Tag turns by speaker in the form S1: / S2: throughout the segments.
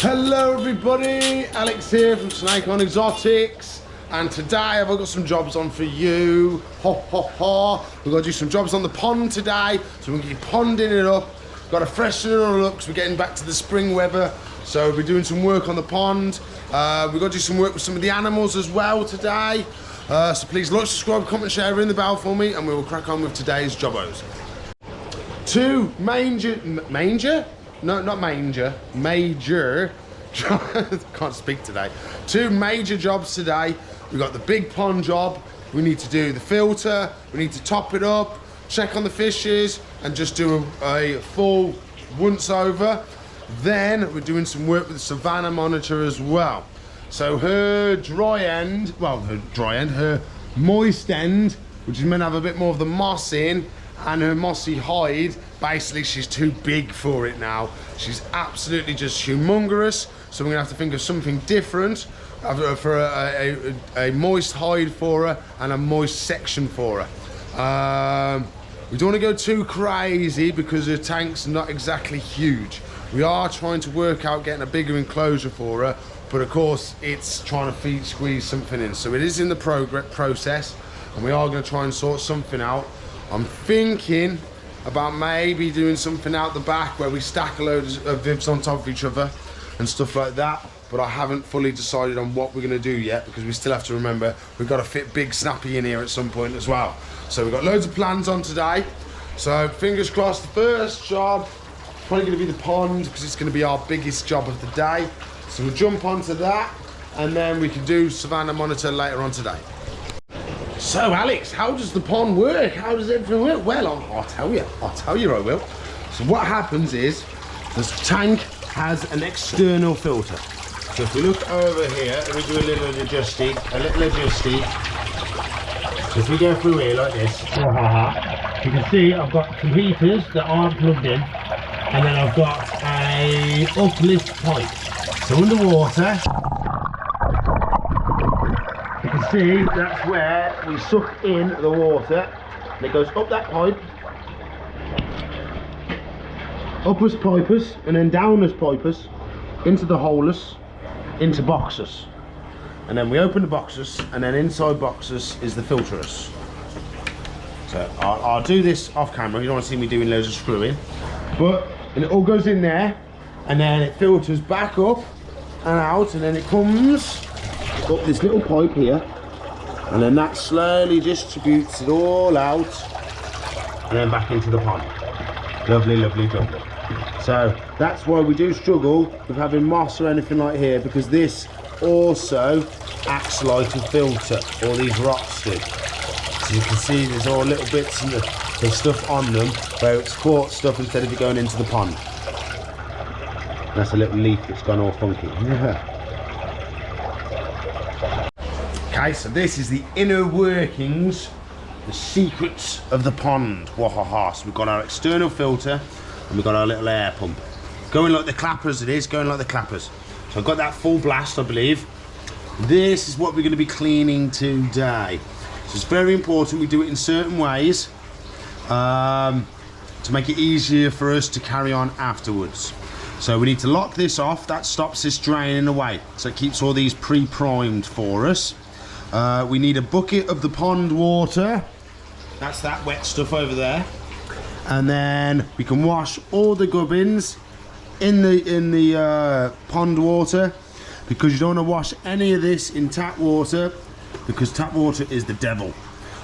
S1: Hello everybody, Alex here from Snake on Exotics, and today I've got some jobs on for you. We've got to do some jobs on the pond today, so we're going to keep ponding it up. Got to freshen it all up because we're getting back to the spring weather, so we're doing some work on the pond. We've got to do some work with some of the animals as well today. So please like, subscribe, comment, share, ring the bell for me, and we will crack on with today's jobbos. Major. Can't speak today. Two major jobs today. We've got the big pond job. We need to do the filter. We need to top it up, check on the fishes, and just do a full once over. Then we're doing some work with the Savannah monitor as well. So her moist end, which is meant to have a bit more of the moss in, and her mossy hide, basically she's too big for it now. She's absolutely just humongous, so we're gonna have to think of something different for a moist hide for her and a moist section for her. We don't want to go too crazy because her tank's not exactly huge. We are trying to work out getting a bigger enclosure for her, but of course it's trying to squeeze something in. So it is in the process, and we are going to try and sort something out. I'm thinking about maybe doing something out the back where we stack a load of vivs on top of each other and stuff like that, but I haven't fully decided on what we're going to do yet, because we still have to remember we've got to fit Big Snappy in here at some point as well. So we've got loads of plans on today, so fingers crossed. The first job probably going to be the pond, because it's going to be our biggest job of the day. So we'll jump onto that, and then we can do Savannah monitor later on today. So Alex, how does the pond work? How does everything work? Well, I'll tell you I will. So what happens is, this tank has an external filter. So if we look over here, and we do a little adjusting. So if we go through here like this, you can see I've got some heaters that aren't plugged in, and then I've got a uplift pipe. So underwater, you can see that's where we suck in the water, and it goes up that pipe, up as pipers, and then down as pipers, into the holers, into boxes. And then we open the boxes, and then inside boxes is the filters. So I'll do this off camera, you don't want to see me doing loads of screwing. And it all goes in there, and then it filters back up and out, and then it comes up this little pipe here, and then that slowly distributes it all out, and then back into the pond. Lovely, lovely, lovely. So that's why we do struggle with having moss or anything like here, because this also acts like a filter. All these rocks do. So you can see there's all little bits and the stuff on them where it's caught stuff instead of it going into the pond. That's a little leaf that's gone all funky. Okay, so this is the inner workings, the secrets of the pond. Wahaha. So we've got our external filter, and we've got our little air pump. Going like the clappers, it is, going like the clappers. So I've got that full blast, I believe. This is what we're going to be cleaning today. So it's very important we do it in certain ways to make it easier for us to carry on afterwards. So we need to lock this off. That stops this draining away, so it keeps all these pre-primed for us. We need a bucket of the pond water. That's that wet stuff over there. And then we can wash all the gubbins in the pond water, because you don't want to wash any of this in tap water, because tap water is the devil.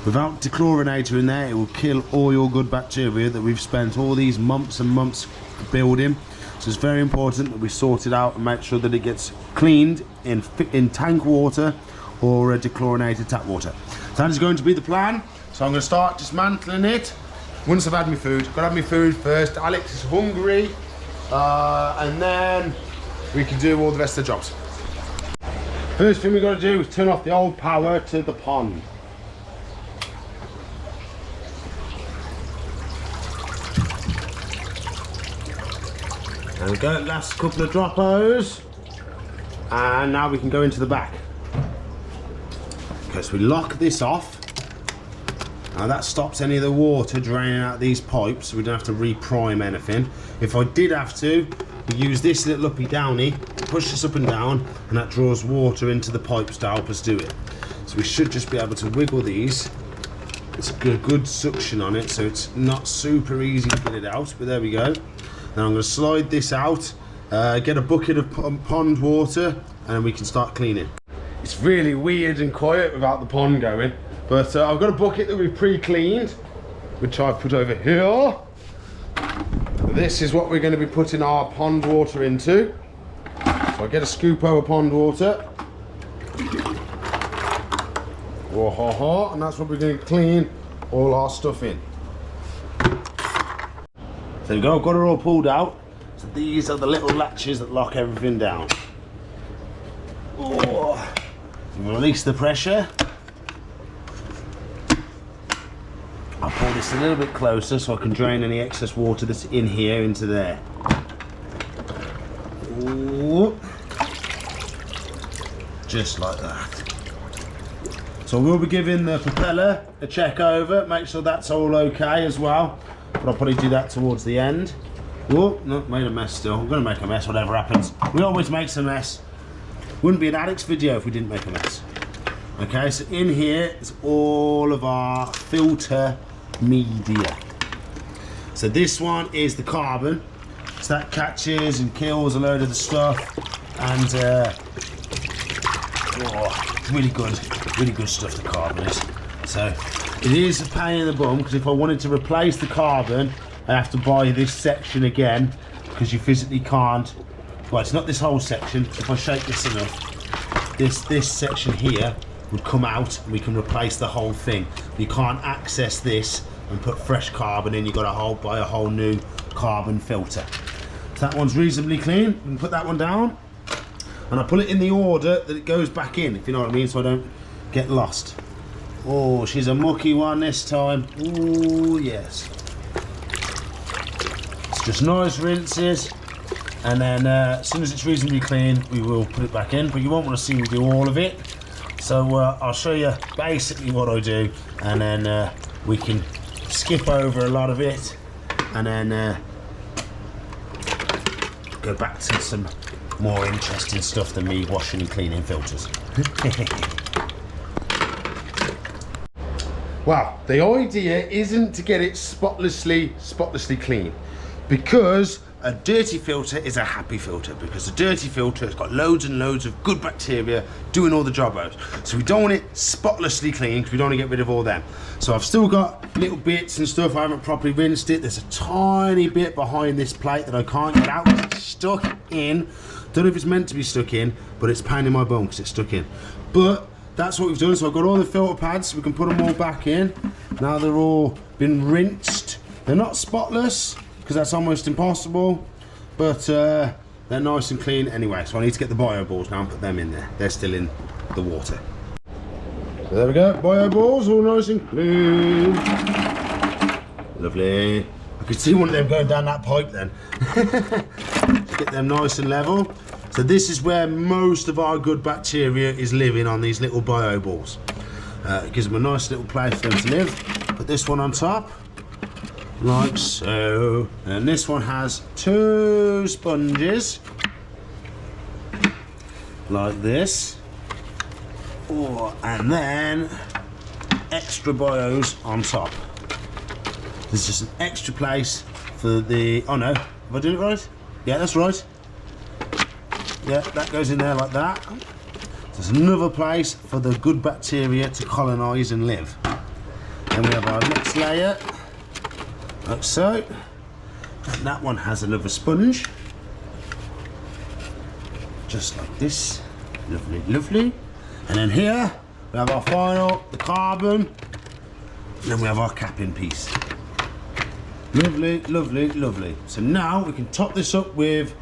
S1: Without dechlorinator in there, it will kill all your good bacteria that we've spent all these months and months building. So it's very important that we sort it out and make sure that it gets cleaned in tank water or dechlorinated tap water. So that is going to be the plan. So I'm going to start dismantling it once I've had my food. Got to have my food first. Alex is hungry, and then we can do all the rest of the jobs. First thing we've got to do is turn off the old power to the pond. There we go, last couple of droppos, and now we can go into the back. Okay, so we lock this off. Now that stops any of the water draining out these pipes, so we don't have to re-prime anything. If I did have to, we use this little uppy downy push this up and down, and that draws water into the pipes to help us do it. So we should just be able to wiggle these. It's a good suction on it, so it's not super easy to get it out, but there we go. Now I'm going to slide this out, get a bucket of pond water, and then we can start cleaning. It's really weird and quiet without the pond going, but I've got a bucket that we've pre-cleaned, which I've put over here. This is what we're going to be putting our pond water into. So I get a scoop over pond water. And that's what we're going to clean all our stuff in. So there we go, I've got it all pulled out. So these are the little latches that lock everything down. Oh, release the pressure. I'll pull this a little bit closer so I can drain any excess water that's in here into there. Ooh. Just like that. So we'll be giving the propeller a check over, make sure that's all okay as well. But I'll probably do that towards the end. Oh, no, made a mess still. I'm going to make a mess, whatever happens. We always make a mess. Wouldn't be an addicts video if we didn't make a mess. Okay, so in here is all of our filter media. So this one is the carbon. So that catches and kills a load of the stuff. And really good stuff, the carbon is. So it is a pain in the bum, because if I wanted to replace the carbon, I have to buy this section again, because you physically can't. Well, it's not this whole section. If I shake this enough, this section here would come out, and we can replace the whole thing. You can't access this and put fresh carbon in. You've got to buy a whole new carbon filter. So that one's reasonably clean. We can put that one down. And I put it in the order that it goes back in, if you know what I mean, so I don't get lost. Oh, she's a mucky one this time. Oh, yes. It's just nice rinses. And then as soon as it's reasonably clean, we will put it back in. But you won't want to see me do all of it. So I'll show you basically what I do. And then we can skip over a lot of it. And then go back to some more interesting stuff than me washing and cleaning filters. Well, the idea isn't to get it spotlessly clean, because a dirty filter is a happy filter, because a dirty filter has got loads and loads of good bacteria doing all the jobbos. So we don't want it spotlessly clean, because we don't want to get rid of all them. So I've still got little bits and stuff. I haven't properly rinsed it. There's a tiny bit behind this plate that I can't get out. It's stuck in. Don't know if it's meant to be stuck in, but it's a pain in my bum because it's stuck in. But that's what we've done. So I've got all the filter pads, so we can put them all back in. Now they're all been rinsed. They're not spotless, because that's almost impossible, but they're nice and clean anyway. So I need to get the bio balls now and put them in there. They're still in the water. So there we go, bio balls all nice and clean. Lovely. I could see one of them going down that pipe then. Get them nice and level. So this is where most of our good bacteria is living, on these little bio balls. It gives them a nice little place for them to live. Put this one on top, like so. And this one has 2 sponges, like this. Oh, and then extra bios on top. There's just an extra place for the, oh no, have I done it right? Yeah, that's right. Yeah, that goes in there like that. There's another place for the good bacteria to colonise and live. Then we have our next layer, like so. And that one has another sponge, just like this. Lovely, lovely. And then here we have our final, the carbon. And then we have our capping piece. Lovely, lovely, lovely. So now we can top this up with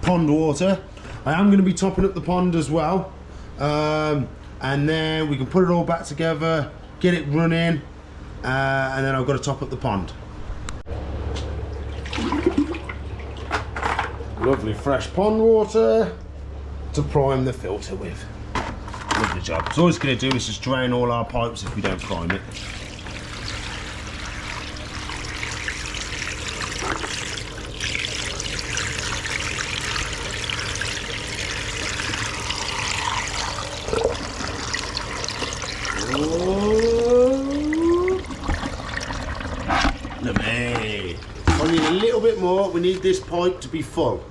S1: pond water. I am going to be topping up the pond as well. And then we can put it all back together, get it running, and then I've got to top up the pond. Lovely fresh pond water to prime the filter with. Lovely job. So all it's going to do is just drain all our pipes if we don't prime it. we need a little bit more. We need this pipe to be full.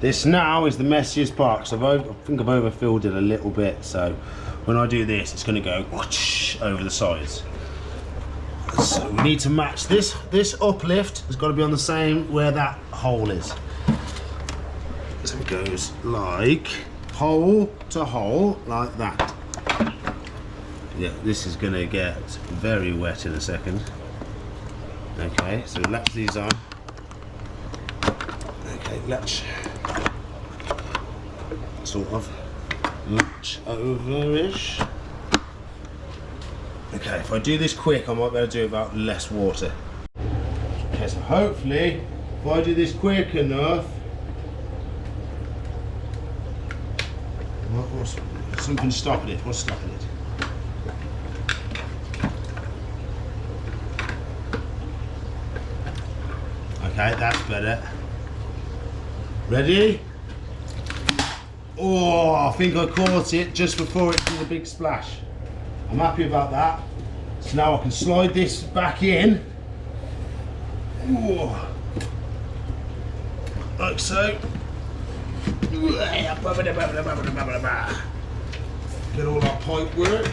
S1: This now is the messiest part, because I think I've overfilled it a little bit, so when I do this, it's going to go whoosh over the sides. So we need to match this. This uplift has got to be on the same where that hole is. So it goes like hole to hole, like that. Yeah, this is going to get very wet in a second. Okay, so latch these on. Okay, latch. Sort of latch over-ish. Okay, if I do this quick, I might be able to do it without less water. Okay, so hopefully, if I do this quick enough, what's something stopping it? What's stopping it? Okay, that's better. Ready? Oh, I think I caught it just before it did a big splash. I'm happy about that. So now I can slide this back in. Ooh. Like so. Get all our pipe work.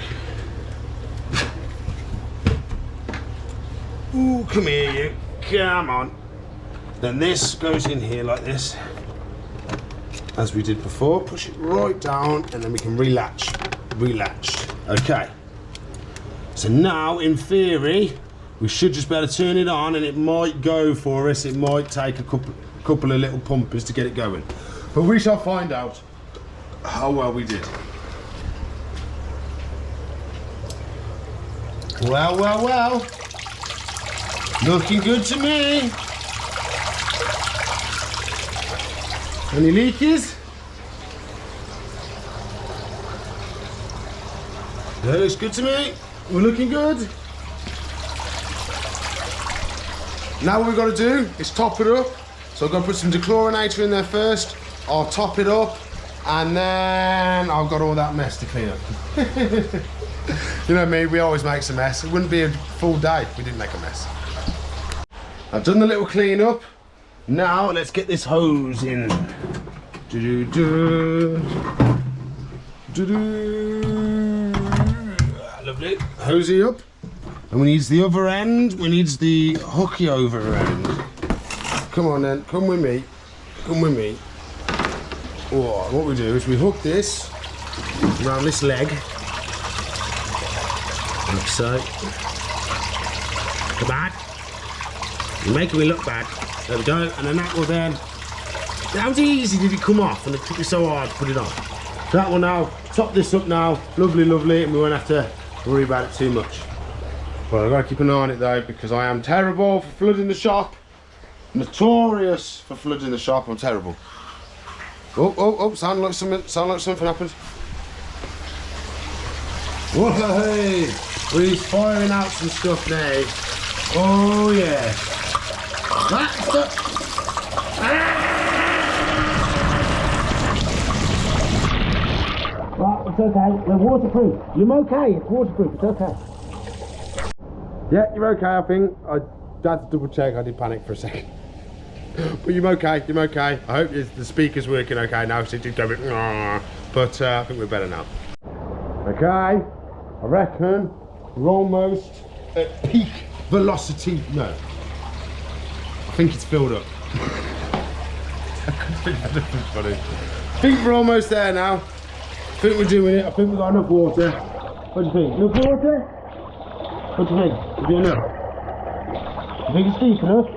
S1: Ooh, come here you. Come on. Then this goes in here like this. As we did before, push it right down and then we can relatch. Okay. So now, in theory, we should just be able to turn it on and it might go for us. It might take a couple of little pumpers to get it going. But we shall find out how well we did. Well, well, well. Looking good to me. Any leakers? That looks good to me. We're looking good. Now what we've got to do is top it up. So I've got to put some dechlorinator in there first. I'll top it up and then I've got all that mess to clean up. You know me, we always make some mess. It wouldn't be a full day if we didn't make a mess. I've done the little clean up. Now let's get this hose in. Lovely. Hosey up. And we need the other end. We need the hooky over end. Come on then, come with me. Come with me. Oh, what we do is we hook this around this leg. Like so. Come on. You're making me look bad. There we go, and then that will then... How easy did it come off and it took me so hard to put it on? So that will now top this up now, lovely, lovely, and we won't have to worry about it too much. But I've got to keep an eye on it though, because I am terrible for flooding the shop. Notorious for flooding the shop, I'm terrible. Oh, sound like something happened. Whoa, he's firing out some stuff now. Oh yeah. Right, it's okay. They're waterproof. You're okay. It's waterproof. It's okay. Yeah, you're okay. I think I had to double check. I did panic for a second. But you're okay. You're okay. I hope the speaker's working okay now. So it did go a bit. But I think we're better now. Okay. I reckon we're almost at peak velocity. No. I think it's filled up. Funny. I think we're almost there now. I think we're doing it. I think we've got enough water. What do you think? Enough water? What do you think? Is it enough? You think it's deep enough?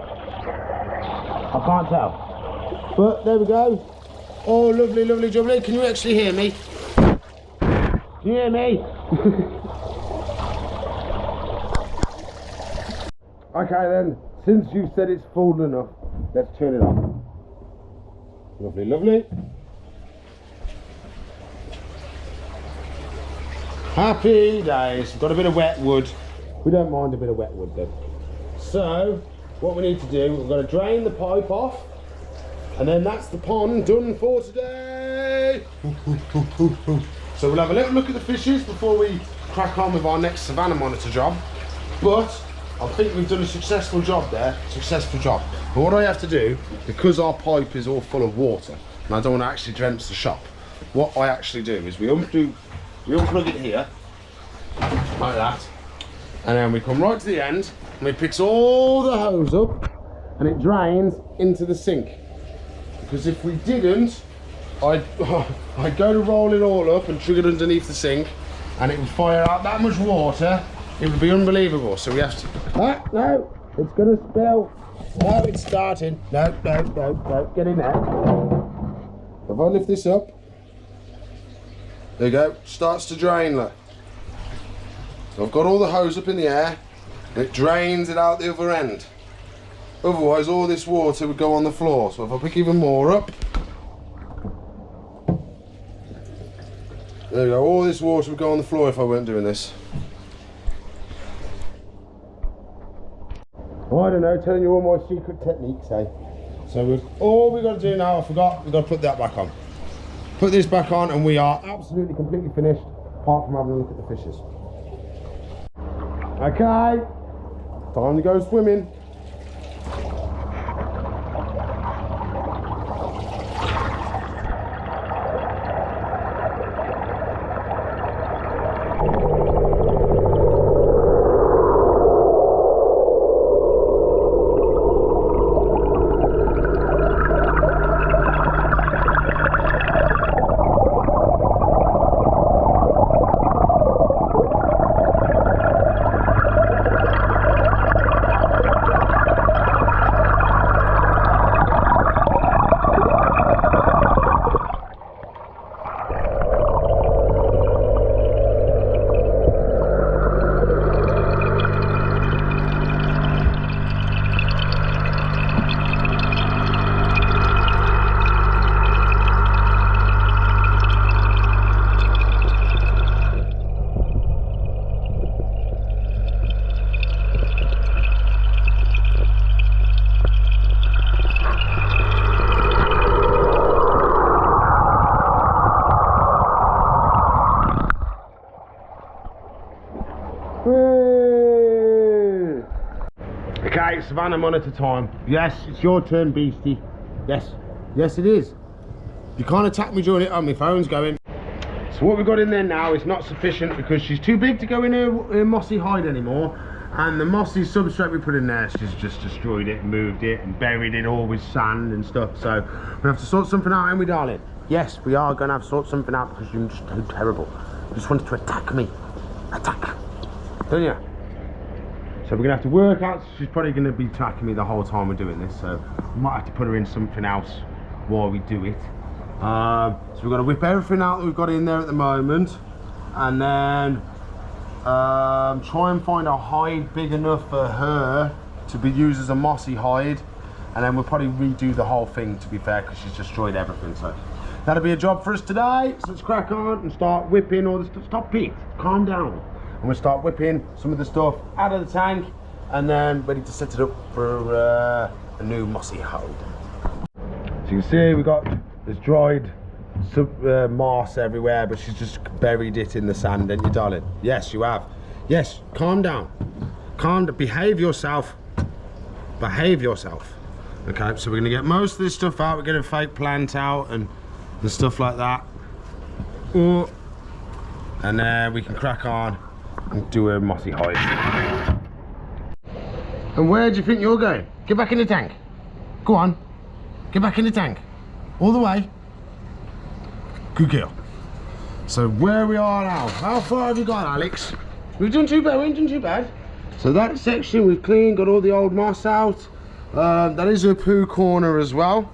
S1: I can't tell. But there we go. Oh, lovely, lovely, jubbly. Can you actually hear me? Can you hear me? Okay then. Since you've said it's full enough, let's turn it on. Lovely, lovely. Happy days. We've got a bit of wet wood. We don't mind a bit of wet wood though. So, what we need to do, we've got to drain the pipe off, and then that's the pond done for today. So we'll have a little look at the fishes before we crack on with our next Savannah monitor job. But I think we've done a successful job there. Successful job. But what I have to do, because our pipe is all full of water, and I don't want to actually drench the shop, what I actually do is we unplug it here, like that, and then we come right to the end, and we pick all the hose up, and it drains into the sink. Because if we didn't, I'd go to roll it all up and trigger it underneath the sink, and it would fire out that much water, it would be unbelievable. So we have to, no, it's gonna spill. No, it's starting. No, get in there. If I lift this up, there you go, starts to drain, look. So I've got all the hose up in the air, and it drains it out the other end. Otherwise, all this water would go on the floor. So if I pick even more up, there you go, all this water would go on the floor if I weren't doing this. Well, I don't know, telling you all my secret techniques, eh? So all we've got to do now, I forgot, we've got to put that back on. Put this back on and we are absolutely completely finished, apart from having a look at the fishes. Okay, time to go swimming. Okay, Savannah monitor time. Yes, it's your turn, beastie. Yes, yes it is. You can't attack me during it. Oh, my phone's going. So what we've got in there now is not sufficient because she's too big to go in her mossy hide anymore. And the mossy substrate we put in there, she's just destroyed it, moved it, and buried it all with sand and stuff. So we have to sort something out, ain't we, darling? Yes, we are going to have to sort something out because you're just too terrible. You just wanted to attack me. Attack. Don't you? So we're going to have to work out. She's probably going to be attacking me the whole time we're doing this. So we might have to put her in something else while we do it. So we've got to whip everything out that we've got in there at the moment. And then try and find a hide big enough for her to be used as a mossy hide. And then we'll probably redo the whole thing, to be fair, because she's destroyed everything. So that'll be a job for us today. So let's crack on and start whipping all the stuff. Stop it, calm down. And we'll start whipping some of the stuff out of the tank and then ready to set it up for a new mossy hide. So you can see we've got this dried moss everywhere, but she's just buried it in the sand, didn't you, darling? Yes, you have. Yes, calm down. Calm down, behave yourself. Behave yourself. Okay, so we're gonna get most of this stuff out. We're gonna fake plant out and stuff like that. And then we can crack on and do a mossy hide. And where do you think you're going? Get back in the tank. Go on. Get back in the tank. All the way. Good girl. So where we are now. How far have you got, Alex? We've done too bad. We ain't done too bad. So that section we've cleaned, got all the old moss out. That is a poo corner as well.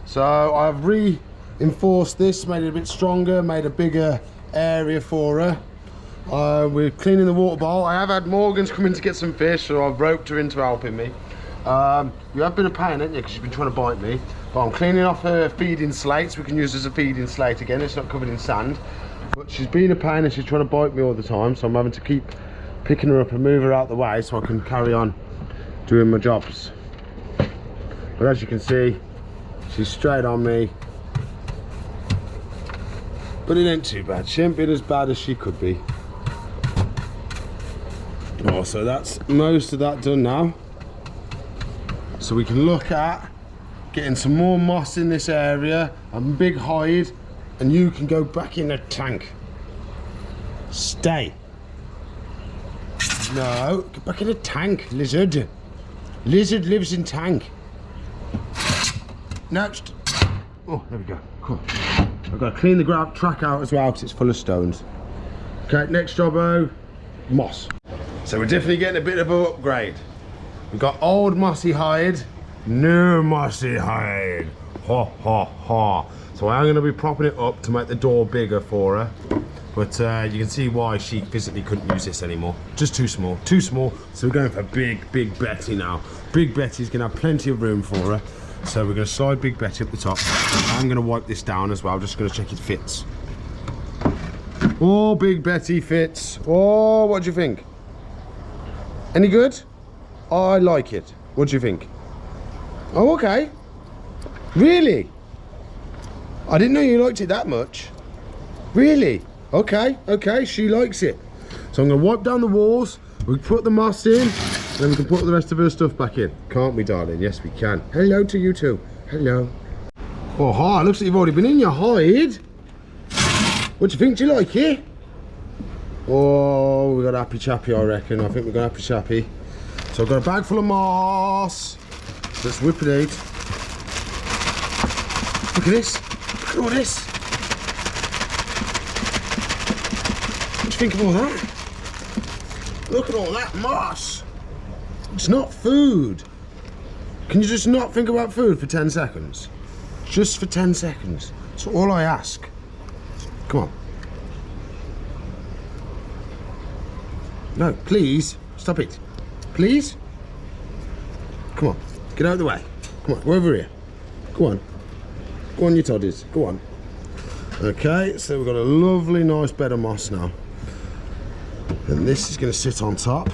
S1: So I've reinforced this, made it a bit stronger, made a bigger area for her. We're cleaning the water bowl. I have had Morgan's come in to get some fish, so I've roped her into helping me. You have been a pain, haven't you, because she's been trying to bite me. But I'm cleaning off her feeding slates. We can use as a feeding slate again. It's not covered in sand. But she's been a pain and she's trying to bite me all the time, so I'm having to keep picking her up and move her out the way so I can carry on doing my jobs. But as you can see, she's straight on me. But it ain't too bad. She ain't been as bad as she could be. Oh, Oh, so that's most of that done now. So we can look at getting some more moss in this area, a big hide, and you can go back in the tank. Stay. No, get back in the tank, lizard. Lizard lives in tank. Next. Oh, there we go. Cool. I've got to clean the track out as well because it's full of stones. Okay, next jobbo, moss. So we're definitely getting a bit of an upgrade. We've got old mossy hide, new mossy hide. Ha ha ha. So I'm going to be propping it up to make the door bigger for her. But you can see why she physically couldn't use this anymore. Just too small, too small. So we're going for big Betty now. Big Betty's going to have plenty of room for her. So we're going to slide Big Betty up the top. I'm going to wipe this down as well, just going to check it fits. Oh, Big Betty fits. Oh, what do you think? Any good? I like it. What do you think? Oh, okay. Really? I didn't know you liked it that much. Really? Okay, okay, she likes it. So I'm going to wipe down the walls, we put the moss in, then we can put the rest of her stuff back in. Can't we, darling? Yes, we can. Hello to you too. Hello. Oh, hi, looks like you've already been in your hide. What do you think? Do you like it? Oh, we got happy chappy, I reckon. I think we got happy chappy. So I've got a bag full of moss. Let's whip it out. Look at this. Look at all this. What do you think of all that? Look at all that moss. It's not food. Can you just not think about food for 10 seconds? Just for 10 seconds. That's all I ask. Come on. No, please. Stop it. Please? Come on. Get out of the way. Come on, go over here. Go on. Go on, you toddies. Go on. Okay, so we've got a lovely, nice bed of moss now. And this is going to sit on top.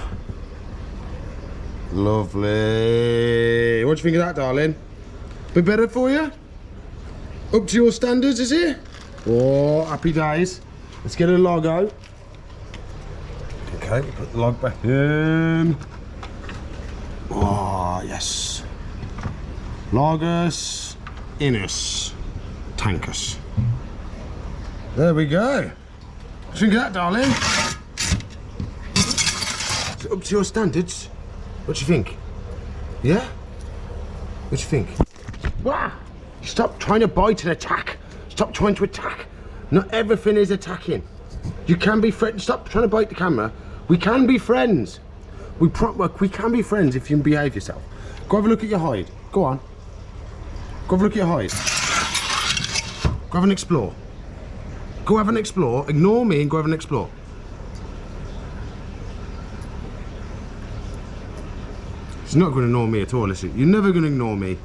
S1: Lovely. What do you think of that, darling? Bit better for you? Up to your standards, is it? Oh, happy days. Let's get a log out. Okay, put the log back in. Oh, yes. Logus, Inus, Tankus. There we go. What do you think of that, darling? Is it up to your standards? What do you think? Yeah? What do you think? Wah! Stop trying to bite and attack. Stop trying to attack. Not everything is attacking. You can be friends. Stop trying to bite the camera. We can be friends. We can be friends if you can behave yourself. Go have a look at your hide. Go on. Go have a look at your hide. Go have an explore. Go have an explore. Ignore me and go have an explore. She's not going to ignore me at all, is it? You're never going to ignore me.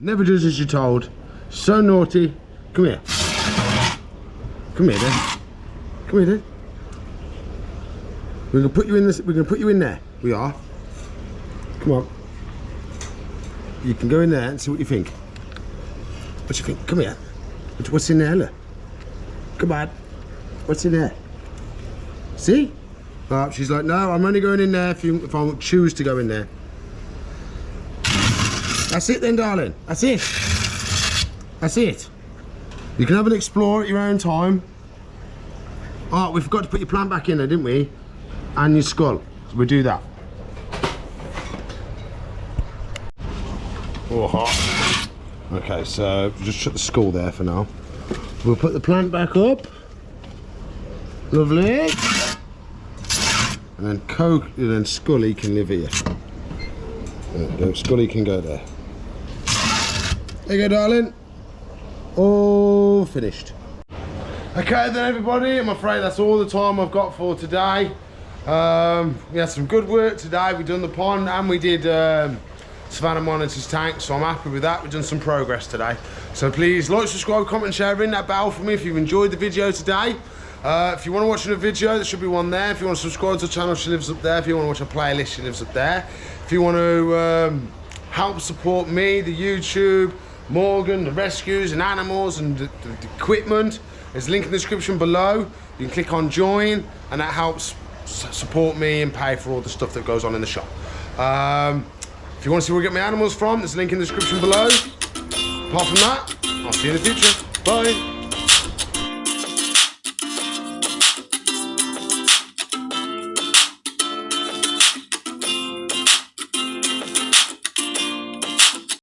S1: Never does as you're told. So naughty. Come here. Come here then. Come here then. We're gonna put you in this. We're gonna put you in there. We are. Come on. You can go in there and see what you think. What do you think? Come here. What's in there, look? Come on. What's in there? See? She's like, no, I'm only going in there if I choose to go in there. That's it then, darling. That's it. That's it. You can have an explore at your own time. Oh, we forgot to put your plant back in there, didn't we? And your skull. So we'll do that. Oh, hot. Okay, so just shut the skull there for now. We'll put the plant back up. Lovely. And then Scully can live here. There we go. Scully can go there. There you go, darling. All finished. Okay then, everybody, I'm afraid that's all the time I've got for today. We had some good work today. We've done the pond and we did Savannah Monitor's tank, so I'm happy with that. We've done some progress today. So please like, subscribe, comment and share, ring that bell for me if you've enjoyed the video today. If you want to watch another video, there should be one there. If you want to subscribe to the channel, she lives up there. If you want to watch a playlist, she lives up there. If you want to help support me, the YouTube, Morgan, the rescues and animals and the equipment, there's a link in the description below. You can click on join and that helps support me and pay for all the stuff that goes on in the shop. If you want to see where I get my animals from, there's a link in the description below. Apart from that, I'll see you in the future. Bye.